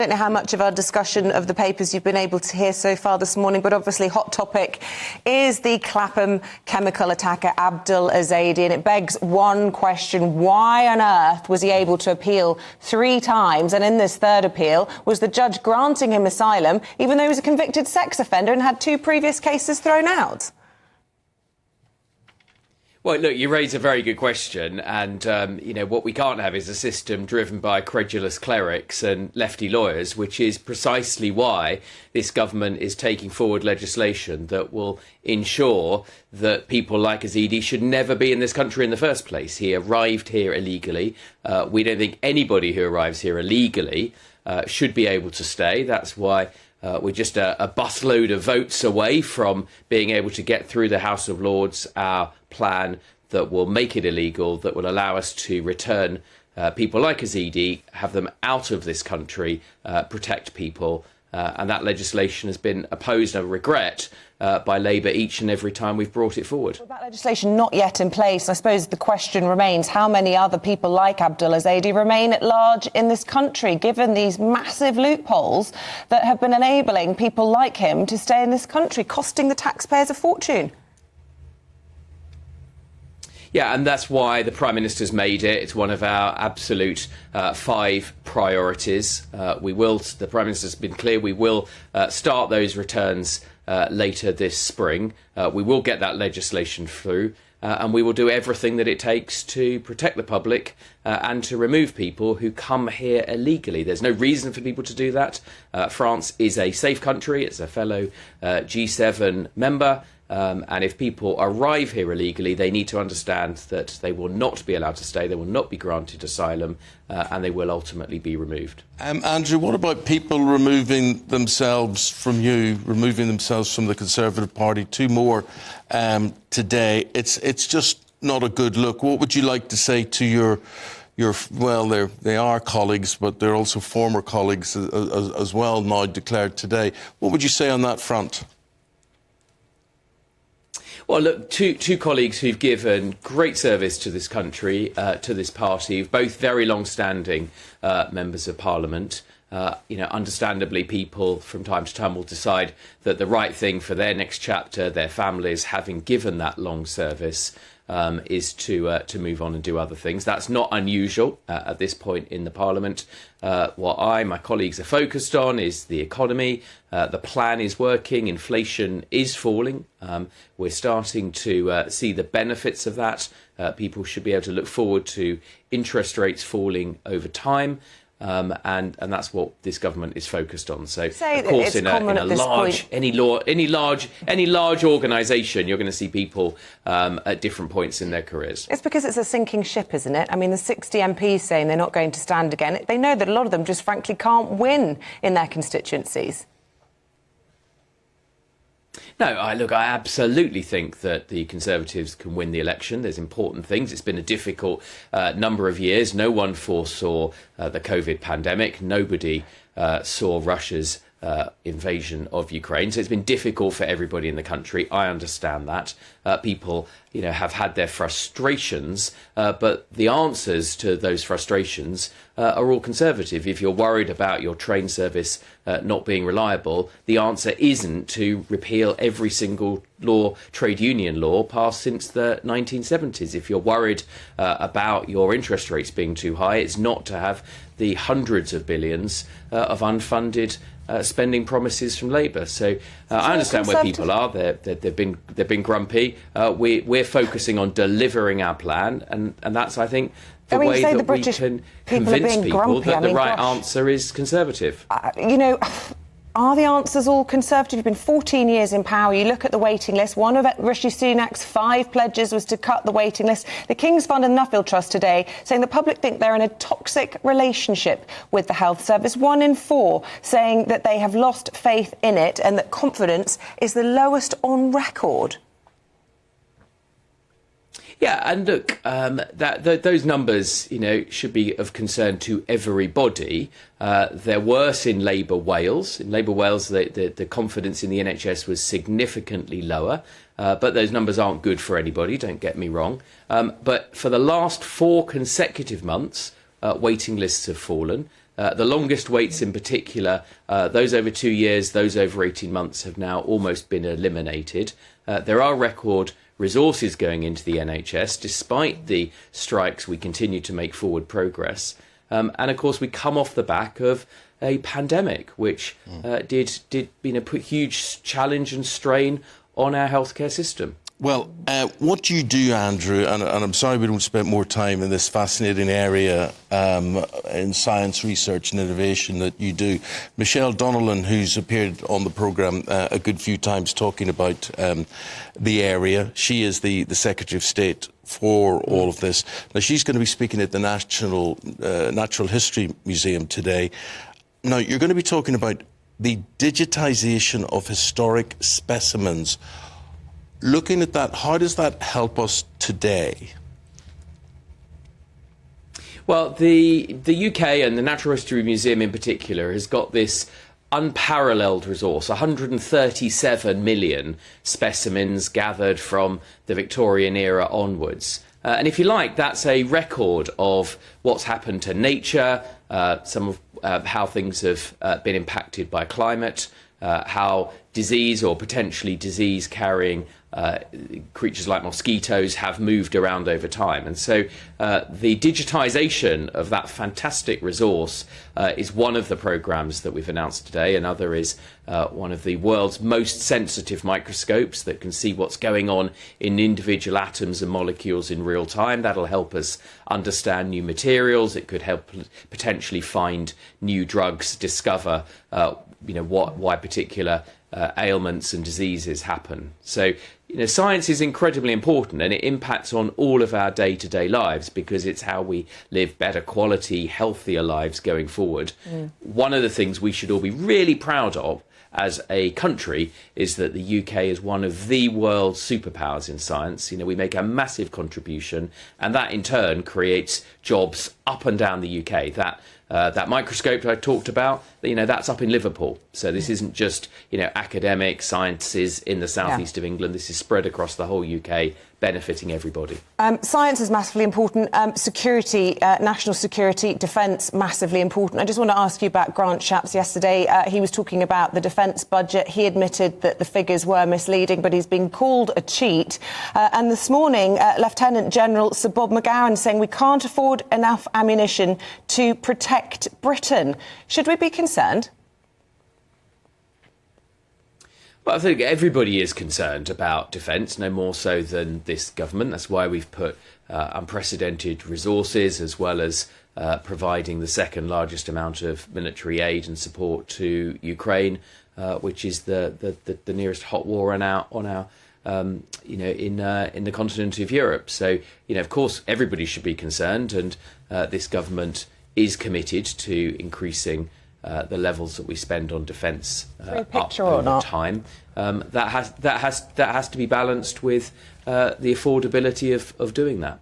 I don't know how much of our discussion of the papers you've been able to hear so far this morning, but obviously hot topic is the Clapham chemical attacker Abdul Ezedi, and it begs one question: why on earth was he able to appeal 3 times, and in this third appeal was the judge granting him asylum even though he was a convicted sex offender and had 2 previous cases thrown out? Well, look, you raise a very good question, and, what we can't have is a system driven by credulous clerics and lefty lawyers, which is precisely why this government is taking forward legislation that will ensure that people like Ezedi should never be in this country in the first place. He arrived here illegally. We don't think anybody who arrives here illegally should be able to stay. That's why we're just a busload of votes away from being able to get through the House of Lords our plan that will make it illegal, that will allow us to return people like Ezedi, have them out of this country, protect people. And that legislation has been opposed, I regret, by Labour each and every time we've brought it forward. Well, that legislation not yet in place. I suppose the question remains, how many other people like Abdul Ezedi remain at large in this country, given these massive loopholes that have been enabling people like him to stay in this country, costing the taxpayers a fortune? Yeah, and that's why the Prime Minister's made it. It's one of our absolute 5 priorities. The Prime Minister's been clear, we will start those returns later this spring. We will get that legislation through, and we will do everything that it takes to protect the public and to remove people who come here illegally. There's no reason for people to do that. France is a safe country. It's a fellow G7 member. And if people arrive here illegally, they need to understand that they will not be allowed to stay, they will not be granted asylum, and they will ultimately be removed. Andrew, what about people removing themselves from the Conservative Party? 2 more today. It's just not a good look. What would you like to say to your they are colleagues, but they're also former colleagues as well, now declared today? What would you say on that front? Well, look, two colleagues who've given great service to this country, to this party, both very long-standing members of Parliament. Understandably, people from time to time will decide that the right thing for their next chapter, their families, having given that long service, is to move on and do other things. That's not unusual at this point in the Parliament. What my colleagues are focused on is the economy. The plan is working. Inflation is falling. We're starting to see the benefits of that. People should be able to look forward to interest rates falling over time. And that's what this government is focused on. So, of course, in a large, any large organisation, you're going to see people at different points in their careers. It's because it's a sinking ship, isn't it? I mean, the 60 MPs saying they're not going to stand again. They know that a lot of them just frankly can't win in their constituencies. No, I absolutely think that the Conservatives can win the election. There's important things. It's been a difficult number of years. No one foresaw the COVID pandemic. Nobody saw Russia's invasion of Ukraine. So it's been difficult for everybody in the country. I understand that. People, have had their frustrations, but the answers to those frustrations are all Conservative. If you're worried about your train service not being reliable, the answer isn't to repeal every single trade union law passed since the 1970s. If you're worried about your interest rates being too high, it's not to have the hundreds of billions of unfunded spending promises from Labour. So I understand where people are. They've been grumpy. We're focusing on delivering our plan, and that's, I think, the way that we can convince people that the right answer is Conservative. Are the answers all Conservative? You've been 14 years in power. You look at the waiting list. One of Rishi Sunak's 5 pledges was to cut the waiting list. The King's Fund and Nuffield Trust today saying the public think they're in a toxic relationship with the health service. 1 in 4 saying that they have lost faith in it and that confidence is the lowest on record. Yeah, and look, those numbers, should be of concern to everybody. They're worse in Labour Wales. In Labour Wales, the confidence in the NHS was significantly lower. But those numbers aren't good for anybody, don't get me wrong. But for the last 4 consecutive months, waiting lists have fallen. The longest waits in particular, those over 2 years, those over 18 months have now almost been eliminated. There are record resources going into the NHS. Despite the strikes, we continue to make forward progress. And of course, we come off the back of a pandemic, which did put huge challenge and strain on our healthcare system. Well, what you do, Andrew, and I'm sorry we don't spend more time in this fascinating area in science, research and innovation that you do. Michelle Donnellan, who's appeared on the programme a good few times talking about the area, she is the Secretary of State for all of this. Now, she's going to be speaking at the Natural History Museum today. Now, you're going to be talking about the digitisation of historic specimens. Looking at that, how does that help us today? Well, the UK and the Natural History Museum in particular has got this unparalleled resource, 137 million specimens gathered from the Victorian era onwards. And if you like, that's a record of what's happened to nature, some of how things have been impacted by climate, how disease or potentially disease-carrying creatures like mosquitoes have moved around over time. And so the digitisation of that fantastic resource is one of the programmes that we've announced today. Another is one of the world's most sensitive microscopes that can see what's going on in individual atoms and molecules in real time. That'll help us understand new materials. It could help potentially find new drugs, discover why particular ailments and diseases happen. So, science is incredibly important, and it impacts on all of our day-to-day lives because it's how we live better quality, healthier lives going forward. One of the things we should all be really proud of as a country is that the UK is one of the world's superpowers in science. We make a massive contribution, and that in turn creates jobs up and down the UK. That microscope I talked about, that's up in Liverpool. So this isn't just, academic sciences in the southeast of England. This is spread across the whole UK, benefiting everybody. Science is massively important. Security, national security, defence, massively important. I just want to ask you about Grant Shapps yesterday. He was talking about the defence budget. He admitted that the figures were misleading, but he's been called a cheat. And this morning, Lieutenant General Sir Bob McGowan saying we can't afford enough ammunition to protect Britain. Should we be concerned? Well, I think everybody is concerned about defence, no more so than this government. That's why we've put unprecedented resources, as well as providing the second largest amount of military aid and support to Ukraine, which is the nearest hot war in the continent of Europe. So, of course, everybody should be concerned, and this government is committed to increasing the levels that we spend on defence up over time. That has to be balanced with the affordability of doing that.